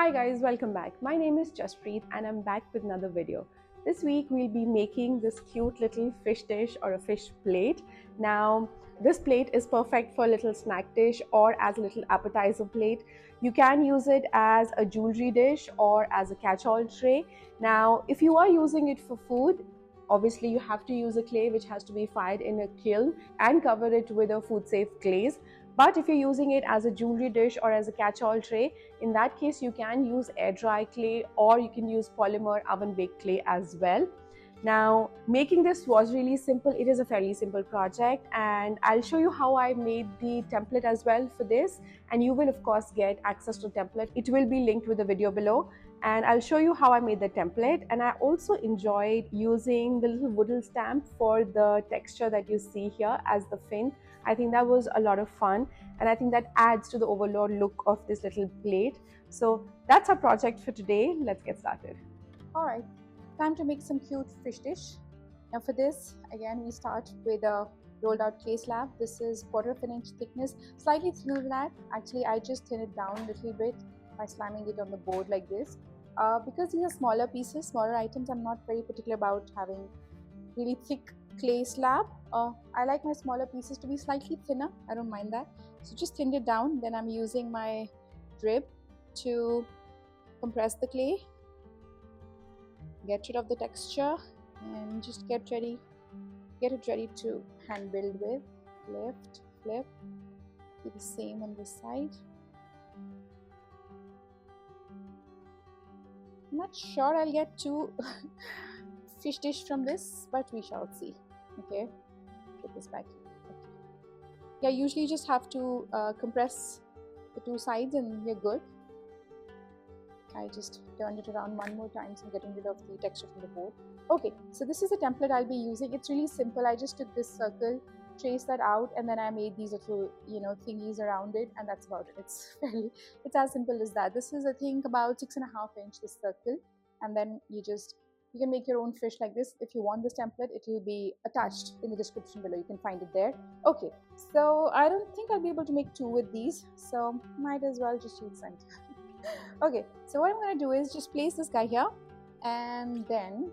Hi guys, welcome back. My name is Jaspreet and I'm back with another video. This week we'll be making this cute little fish dish or a fish plate. Now this plate is perfect for a little snack dish or as a little appetizer plate. You can use it as a jewelry dish or as a catch-all tray. Now if you are using it for food, obviously you have to use a clay which has to be fired in a kiln and cover it with a food safe glaze. But if you're using it as a jewelry dish or as a catch-all tray, in that case you can use air dry clay or you can use polymer oven baked clay as well. Now making this was really simple. It is a fairly simple project and I'll show you how I made the template as well for this, and you will of course get access to template. It will be linked with the video below and I'll show you how I made the template. And I also enjoyed using the little wooden stamp for the texture that you see here as the fin. I think that was a lot of fun and I think that adds to the overall look of this little plate. So that's our project for today. Let's get started. Alright, time to make some cute fish dish. Now for this, again we start with a rolled out clay slab. This is 1/4 of an inch thickness, slightly thinner than that. Actually I just thin it down a little bit by slamming it on the board like this. Because these are smaller pieces, smaller items, I'm not very particular about having really thick clay slab. I like my smaller pieces to be slightly thinner. I don't mind that. So just thinned it down. Then I'm using my rib to compress the clay, get rid of the texture, and just get it ready to hand build with. Lift, flip, do the same on this side. I'm not sure I'll get two fish dish from this, but we shall see. Okay, put this back. Okay. Yeah, usually you just have to compress the two sides and you're good. I just turned it around one more time, so I'm getting rid of the texture from the board. Okay, so this is the template I'll be using. It's really simple. I just took this circle, traced that out, and then I made these little, thingies around it, and that's about it. It's as simple as that. This is, I think, about 6.5 inch, this circle, and then you can make your own fish like this. If you want this template, it will be attached in the description below. You can find it there. Okay, so I don't think I'll be able to make two with these, so might as well just use center. Okay, so what I'm going to do is just place this guy here, and then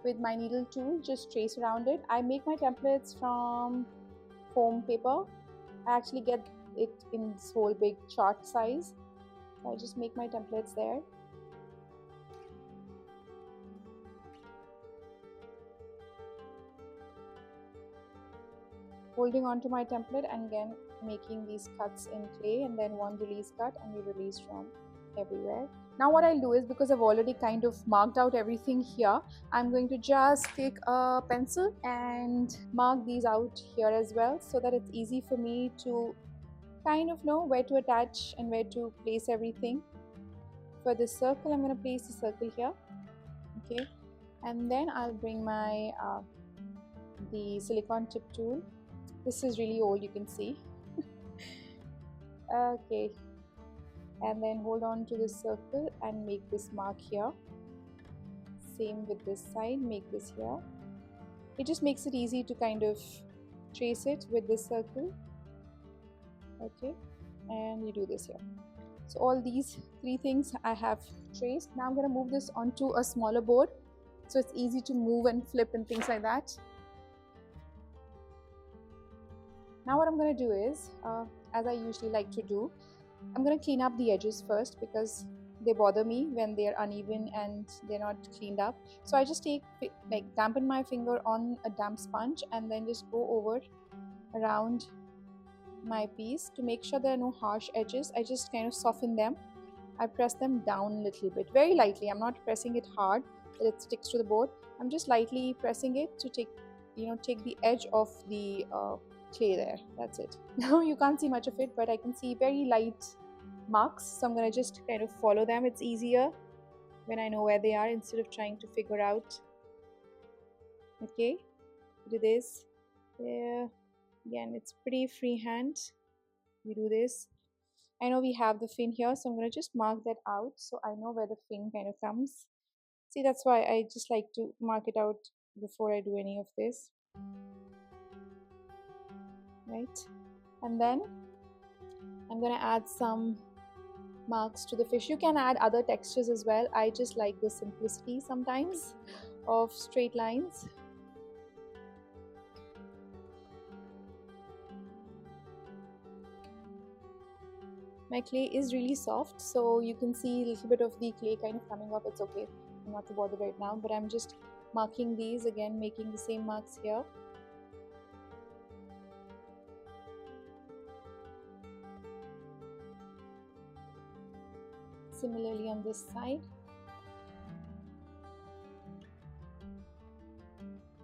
with my needle tool just trace around it. I make my templates from foam paper. I actually get it in this whole big chart size, so I just make my templates there. Holding on to my template and again making these cuts in clay, and then one release cut and you release from everywhere. Now what I'll do is, because I've already kind of marked out everything here, I'm going to just take a pencil and mark these out here as well, so that it's easy for me to kind of know where to attach and where to place everything. For this circle, I'm going to place the circle here. Okay, and then I'll bring my the silicone tip tool. This is really old, you can see. Okay, and then hold on to this circle and make this mark here. Same with this side, make this here. It just makes it easy to kind of trace it with this circle. Okay, and you do this here. So all these three things I have traced. Now I'm going to move this onto a smaller board, so it's easy to move and flip and things like that. Now what I'm going to do is, as I usually like to do, I'm going to clean up the edges first, because they bother me when they're uneven and they're not cleaned up. So I just dampen my finger on a damp sponge and then just go over around my piece to make sure there are no harsh edges. I just kind of soften them. I press them down a little bit, very lightly. I'm not pressing it hard that it sticks to the board. I'm just lightly pressing it to take the edge of the clay there. That's it. Now you can't see much of it, but I can see very light marks, so I'm going to just kind of follow them. It's easier when I know where they are instead of trying to figure out. Okay, do this there. Again, it's pretty freehand. We do this. I know we have the fin here, so I'm going to just mark that out so I know where the fin kind of comes. See, that's why I just like to mark it out before I do any of this. Right, and then I'm going to add some marks to the fish. You can add other textures as well. I just like the simplicity sometimes of straight lines. My clay is really soft, so you can see a little bit of the clay kind of coming off. It's okay, I'm not too bothered right now, but I'm just marking these again, making the same marks here. Similarly on this side.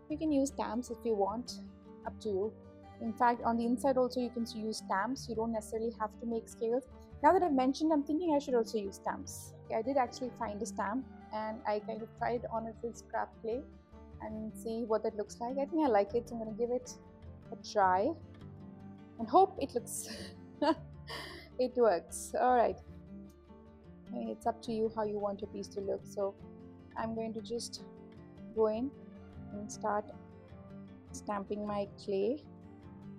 You can use stamps if you want, up to you. In fact, on the inside also you can use stamps. You don't necessarily have to make scales. Now that I've mentioned, I'm thinking I should also use stamps. I did actually find a stamp and I kind of tried on it with scrap clay and see what that looks like. I think I like it, so I'm going to give it a try and hope it looks it works. All right, it's up to you how you want your piece to look. So I'm going to just go in and start stamping my clay.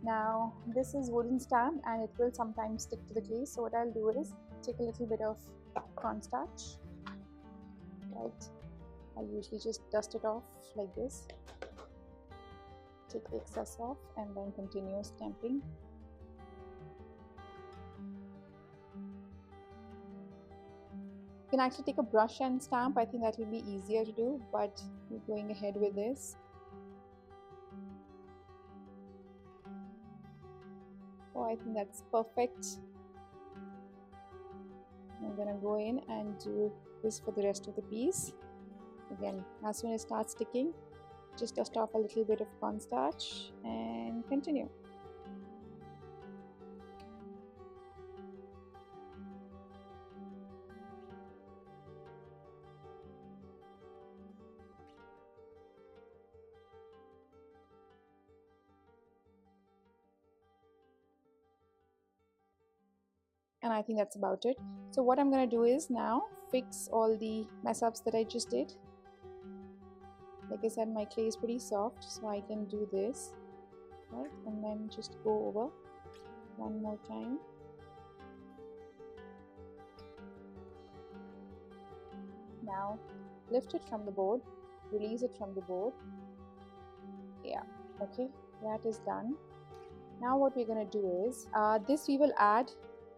Now this is wooden stamp and it will sometimes stick to the clay, so what I'll do is take a little bit of cornstarch, right? I usually just dust it off like this, take the excess off and then continue stamping. You can actually take a brush and stamp. I think that will be easier to do, but we're going ahead with this. Oh, I think that's perfect. I'm gonna go in and do this for the rest of the piece. Again, as soon as it starts sticking, just dust off a little bit of cornstarch and continue. And I think that's about it. So what I'm going to do is now fix all the mess ups that I just did. Like I said, my clay is pretty soft, so I can do this, right? And then just go over one more time. Now lift it from the board, release it from the board. Yeah, okay, that is done. Now what we're going to do is this we will add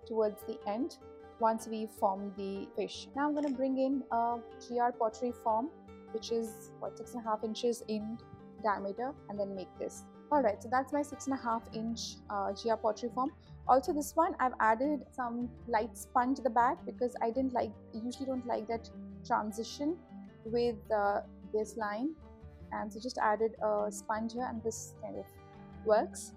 towards the end once we form the fish. Now I'm going to bring in a GR pottery form, which is what, 6.5 inches in diameter, and then make this. Alright, so that's my 6.5 inch GR pottery form. Also this one I've added some light sponge at the back because I usually don't like that transition with this line, and so just added a sponge here and this kind of works.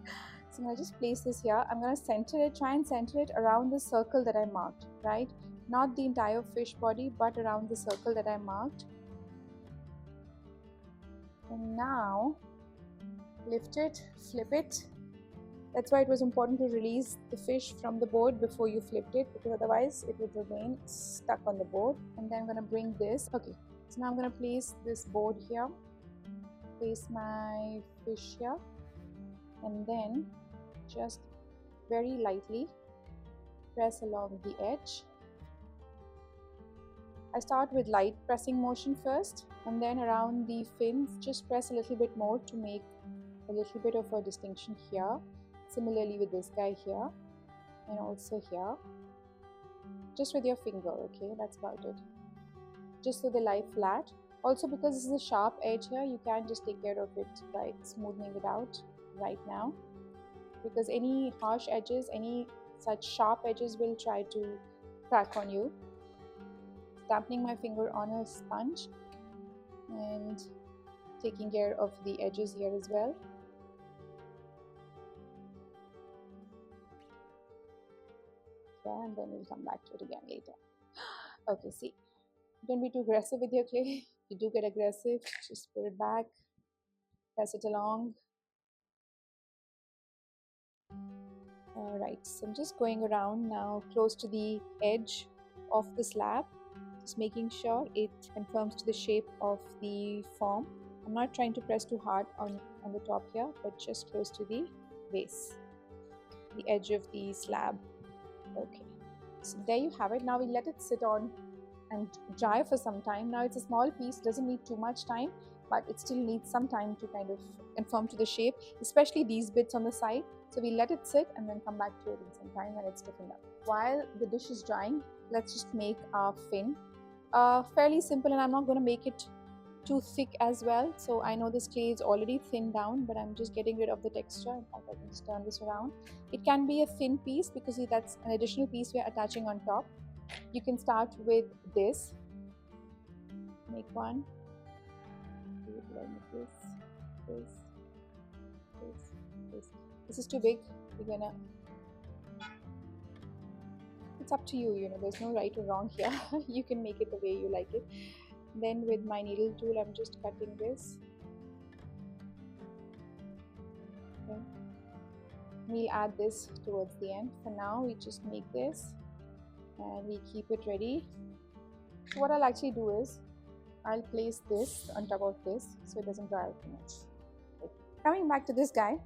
So I'm going to just place this here. I'm going to center it, try and center it around the circle that I marked, right? Not the entire fish body, but around the circle that I marked. And now lift it, flip it. That's why it was important to release the fish from the board before you flipped it, because otherwise it would remain stuck on the board. And then I'm going to bring this. Okay, so now I'm going to place this board here, place my fish here, and then just very lightly press along the edge. I start with light pressing motion first, and then around the fins just press a little bit more to make a little bit of a distinction here. Similarly with this guy here and also here, just with your finger. Okay, that's about it, just so they lie flat. Also, because this is a sharp edge here, you can just take care of it by smoothing it out right now, because any harsh edges, any such sharp edges will try to crack on you. Stamping my finger on a sponge and taking care of the edges here as well. Yeah, and then we'll come back to it again later. Okay, see, don't be too aggressive with your clay. You do get aggressive, just put it back, press it along. Alright, so I'm just going around now close to the edge of the slab, just making sure it conforms to the shape of the form. I'm not trying to press too hard on the top here, but just close to the base, the edge of the slab. Okay, So there you have it. Now we let it sit on and dry for some time. Now it's a small piece, doesn't need too much time, but it still needs some time to kind of conform to the shape, especially these bits on the side. So we let it sit and then come back to it in some time when it's stiffened up. While the dish is drying, let's just make our fin. Fairly simple, and I'm not going to make it too thick as well. So I know this clay is already thinned down, but I'm just getting rid of the texture. In fact, I can just turn this around. It can be a thin piece because that's an additional piece we are attaching on top. You can start with this. Make one. This is too big. You're gonna. It's up to you. You know, there's no right or wrong here. You can make it the way you like it. Then with my needle tool, I'm just cutting this. Okay. We'll add this towards the end. For now, we just make this and we keep it ready. So what I'll actually do is I'll place this on top of this so it doesn't dry out too much. Okay. Coming back to this guy,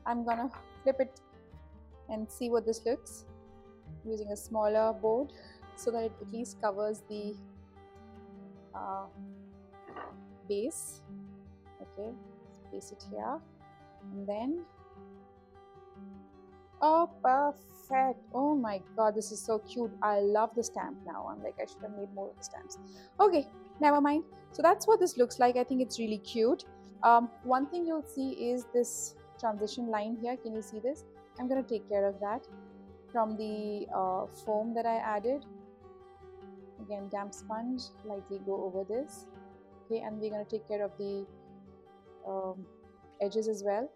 I'm gonna flip it and see what this looks using a smaller board so that it at least covers the base. Okay, let's place it here and then oh, perfect. Oh my god, this is so cute. I love the stamp now. I'm like, I should have made more of the stamps. Okay, never mind. So that's what this looks like. I think it's really cute. One thing you'll see is this transition line here. Can you see this? I'm going to take care of that from the foam that I added. Again, damp sponge, lightly go over this. Okay, and we're going to take care of the edges as well.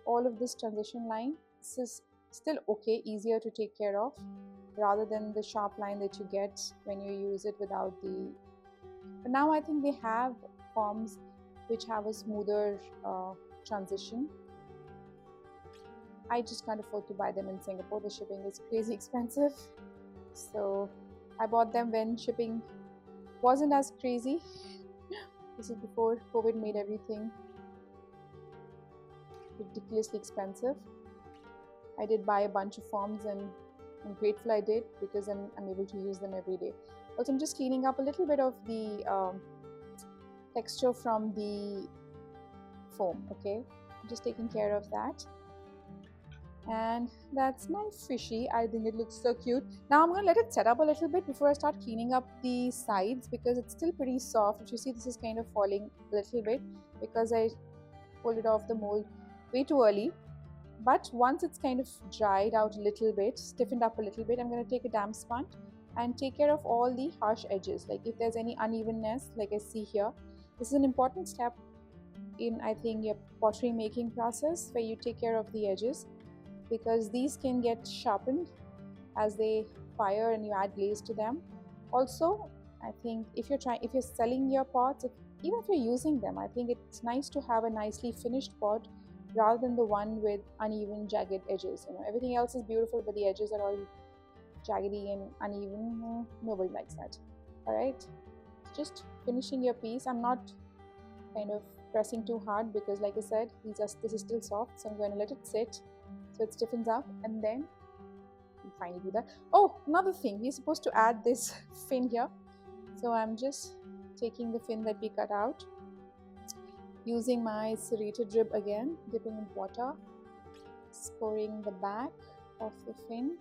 All of this transition line, this is still okay, easier to take care of rather than the sharp line that you get when you use it without the. But now I think they have forms which have a smoother transition. I just can't afford to buy them in Singapore. The shipping is crazy expensive. So I bought them when shipping wasn't as crazy. This is before COVID made everything ridiculously expensive. I did buy a bunch of forms and I'm grateful I did because I'm able to use them every day. Also, I'm just cleaning up a little bit of the texture from the foam. Okay, I'm just taking care of that. And that's my fishy. I think it looks so cute. Now I'm going to let it set up a little bit before I start cleaning up the sides because it's still pretty soft. If you see, this is kind of falling a little bit because I pulled it off the mold way too early. But once it's kind of dried out a little bit, stiffened up a little bit, I'm going to take a damp sponge and take care of all the harsh edges. Like if there's any unevenness, like I see here, this is an important step in, I think, your pottery making process where you take care of the edges, because these can get sharpened as they fire and you add glaze to them. Also, I think if you're selling your pots, even if you're using them, I think it's nice to have a nicely finished pot rather than the one with uneven, jagged edges. You know, everything else is beautiful, but the edges are all jaggedy and uneven. Nobody likes that. All right, just finishing your piece. I'm not kind of pressing too hard because, like I said, this is still soft, so I'm going to let it sit so it stiffens up, and then we finally do that. Oh, another thing, we're supposed to add this fin here. So I'm just taking the fin that we cut out, using my serrated rib again, dipping in water, scoring the back of the fin,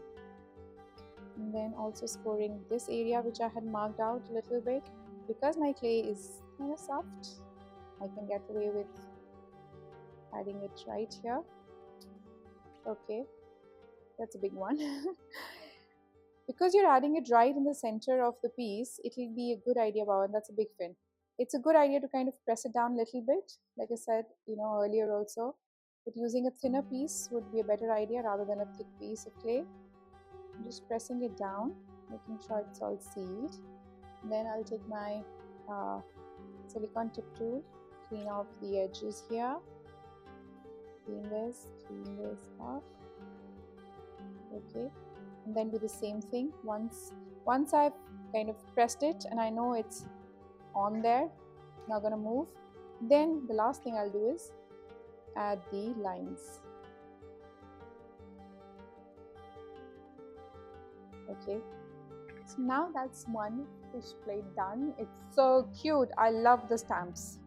and then also scoring this area which I had marked out a little bit. Because my clay is kind of soft, I can get away with adding it right here. Okay, that's a big one. Because you're adding it right in the center of the piece, it will be a good idea. Wow, and that's a big fin. It's a good idea to kind of press it down a little bit, like I said, earlier also. But using a thinner piece would be a better idea rather than a thick piece of clay. I'm just pressing it down, making sure it's all sealed. And then I'll take my silicone tip tool, clean off the edges here. Clean this off. Okay, and then do the same thing. Once I've kind of pressed it and I know it's on there, not gonna move, then the last thing I'll do is add the lines. Okay, so now that's one fish plate done. It's so cute. I love the stamps.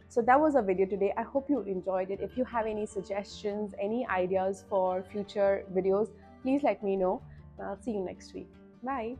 So that was our video today. I hope you enjoyed it. If you have any suggestions, any ideas for future videos, please let me know. I'll see you next week. Bye.